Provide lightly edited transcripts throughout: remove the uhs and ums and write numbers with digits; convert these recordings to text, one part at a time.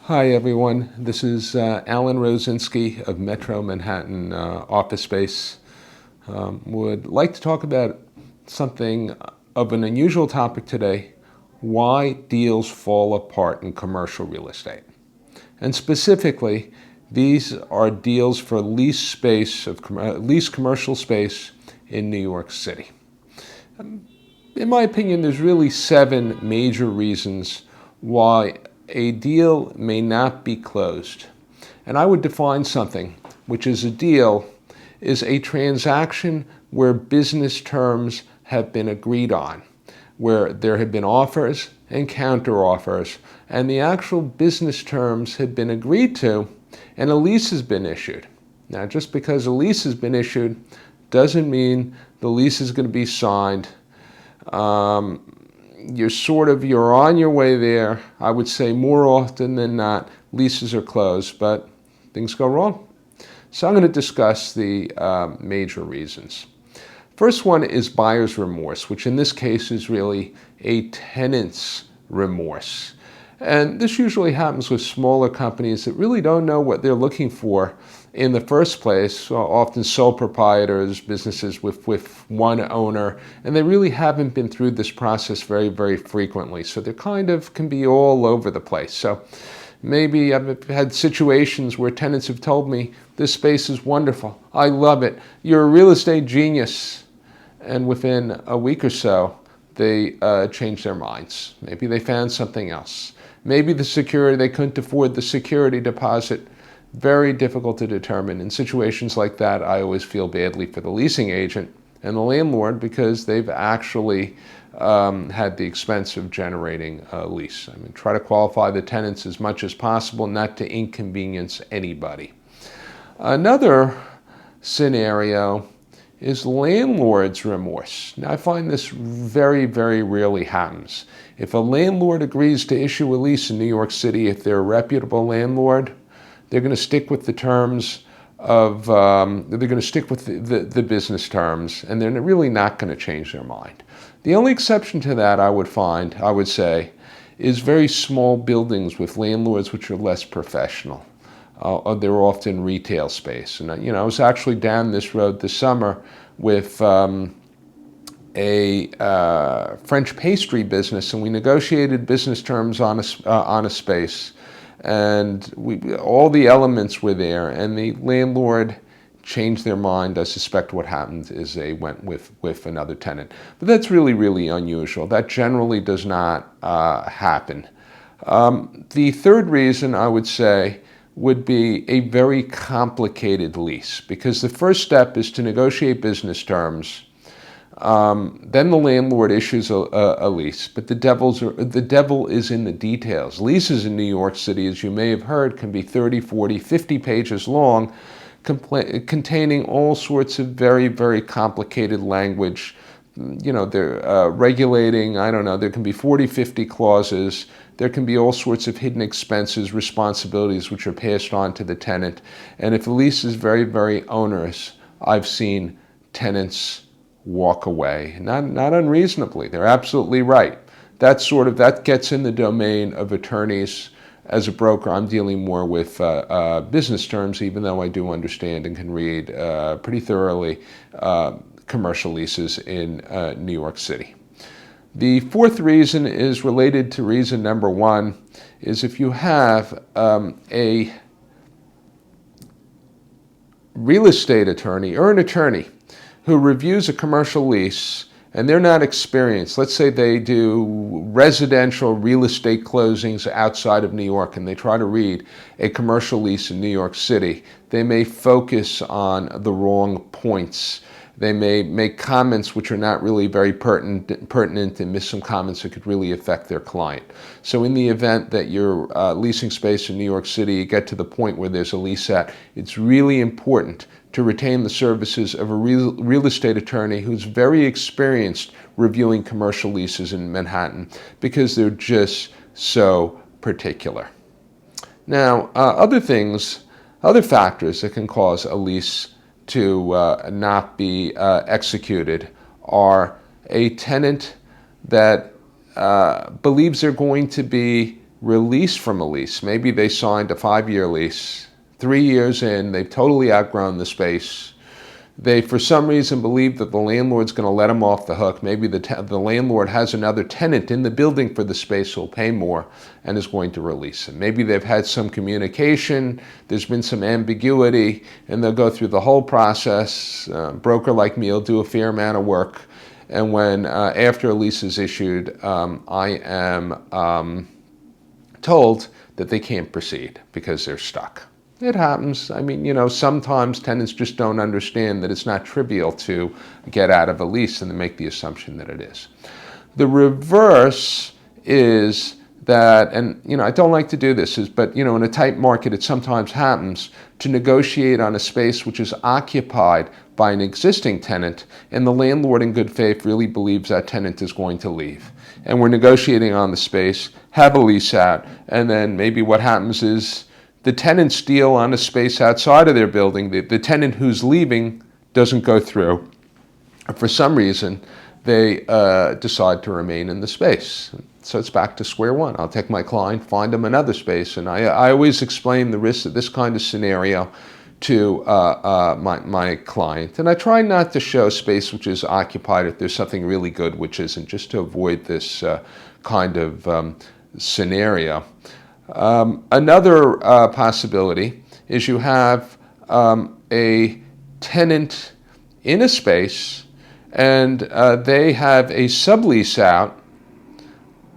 Hi everyone, this is Alan Rosinski of Metro Manhattan Office Space. Would like to talk about something of an unusual topic today: why deals fall apart in commercial real estate. And specifically, these are deals for lease space lease commercial space in New York City. In my opinion, there's really 7 major reasons why a deal may not be closed. And I would define something, which is a deal, is a transaction where business terms have been agreed on, where there have been offers and counteroffers, and the actual business terms have been agreed to, and a lease has been issued. Now, just because a lease has been issued doesn't mean the lease is going to be signed. You're on your way there. I would say more often than not, leases are closed, but things go wrong. So I'm going to discuss the major reasons. First one is buyer's remorse, which in this case is really a tenant's remorse. And this usually happens with smaller companies that really don't know what they're looking for in the first place, often sole proprietors, businesses with one owner, and they really haven't been through this process very, very frequently. So they kind of can be all over the place. So maybe I've had situations where tenants have told me, this space is wonderful, I love it, you're a real estate genius. And within a week or so, they changed their minds. Maybe they found something else. Maybe they couldn't afford the security deposit. Very difficult to determine. In situations like that, I always feel badly for the leasing agent and the landlord because they've actually had the expense of generating a lease. I mean, try to qualify the tenants as much as possible, not to inconvenience anybody. Another scenario is landlord's remorse. Now, I find this very, very rarely happens. If a landlord agrees to issue a lease in New York City, if they're a reputable landlord, they're going to stick with the terms of, they're going to stick with the business terms, and they're really not going to change their mind. The only exception to that I would say, is very small buildings with landlords which are less professional. They're often retail space. And I was actually down this road this summer with a French pastry business, and we negotiated business terms on a space. And all the elements were there, and the landlord changed their mind. I suspect what happened is they went with another tenant. But that's really, really unusual. That generally does not happen. The third reason I would say would be a very complicated lease, because the first step is to negotiate business terms. Then the landlord issues a lease, but the devil is in the details. Leases in New York City, as you may have heard, can be 30, 40, 50 pages long, containing all sorts of very, very complicated language. They're regulating, there can be 40, 50 clauses. There can be all sorts of hidden expenses, responsibilities which are passed on to the tenant. And if a lease is very, very onerous, I've seen tenants walk away, not unreasonably. They're absolutely right. That gets in the domain of attorneys. As a broker, I'm dealing more with business terms, even though I do understand and can read pretty thoroughly commercial leases in New York City. The fourth reason is related to reason number 1, is if you have a real estate attorney or an attorney who reviews a commercial lease and they're not experienced. Let's say they do residential real estate closings outside of New York and they try to read a commercial lease in New York City. They may focus on the wrong points. They may make comments which are not really very pertinent and miss some comments that could really affect their client. So in the event that you're leasing space in New York City, you get to the point where there's a lease set, it's really important to retain the services of a real estate attorney who's very experienced reviewing commercial leases in Manhattan, because they're just so particular. Now, other factors that can cause a lease to not be executed are a tenant that believes they're going to be release from a lease. Maybe they signed a 5-year lease. 3 years in, they've totally outgrown the space. They, for some reason, believe that the landlord's going to let them off the hook. Maybe the landlord has another tenant in the building for the space who'll pay more and is going to release them. Maybe they've had some communication, there's been some ambiguity, and they'll go through the whole process. Broker like me will do a fair amount of work. And when, after a lease is issued, I am told that they can't proceed because they're stuck. It happens. I mean, you know, sometimes tenants just don't understand that it's not trivial to get out of a lease, and they make the assumption that it is. The reverse is that, and you know, I don't like to do this, but you know, in a tight market, it sometimes happens to negotiate on a space which is occupied by an existing tenant, and the landlord in good faith really believes that tenant is going to leave. And we're negotiating on the space, have a lease out, and then maybe what happens is the tenants deal on a space outside of their building. The tenant who's leaving doesn't go through. For some reason, they decide to remain in the space. So it's back to square one. I'll take my client, find them another space. And I always explain the risks of this kind of scenario to my client. And I try not to show space which is occupied if there's something really good which isn't, just to avoid this kind of scenario. Another possibility is you have a tenant in a space and they have a sublease out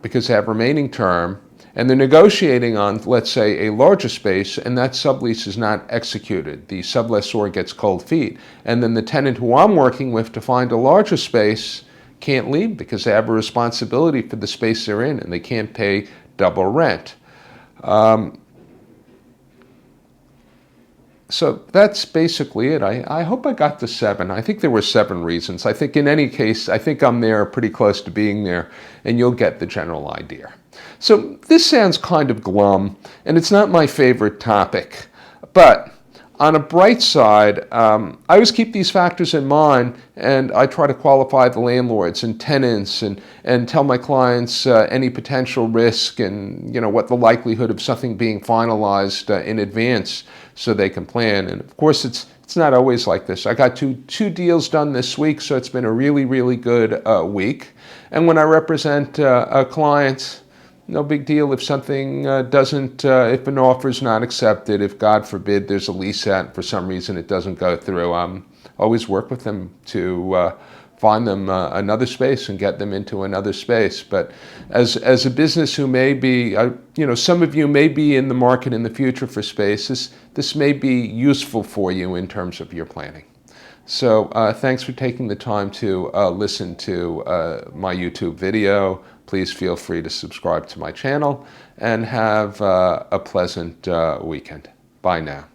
because they have remaining term, and they're negotiating on, let's say, a larger space, and that sublease is not executed. The sublessor gets cold feet, and then the tenant who I'm working with to find a larger space can't leave because they have a responsibility for the space they're in, and they can't pay double rent. So that's basically it. I hope I got to 7. I think there were 7 reasons. I think in any case, I think I'm there, pretty close to being there, and you'll get the general idea. So this sounds kind of glum, and it's not my favorite topic, but on a bright side, I always keep these factors in mind, and I try to qualify the landlords and tenants and tell my clients any potential risk and you know what the likelihood of something being finalized in advance so they can plan. And of course, it's not always like this. I got two deals done this week, so it's been a really, really good week. And when I represent a client, no big deal if something doesn't, if an offer is not accepted, if God forbid there's a lease out and for some reason it doesn't go through. Always work with them to find them another space and get them into another space. But as a business who may be, you know, some of you may be in the market in the future for space, this may be useful for you in terms of your planning. So thanks for taking the time to listen to my YouTube video. Please feel free to subscribe to my channel and have a pleasant weekend. Bye now.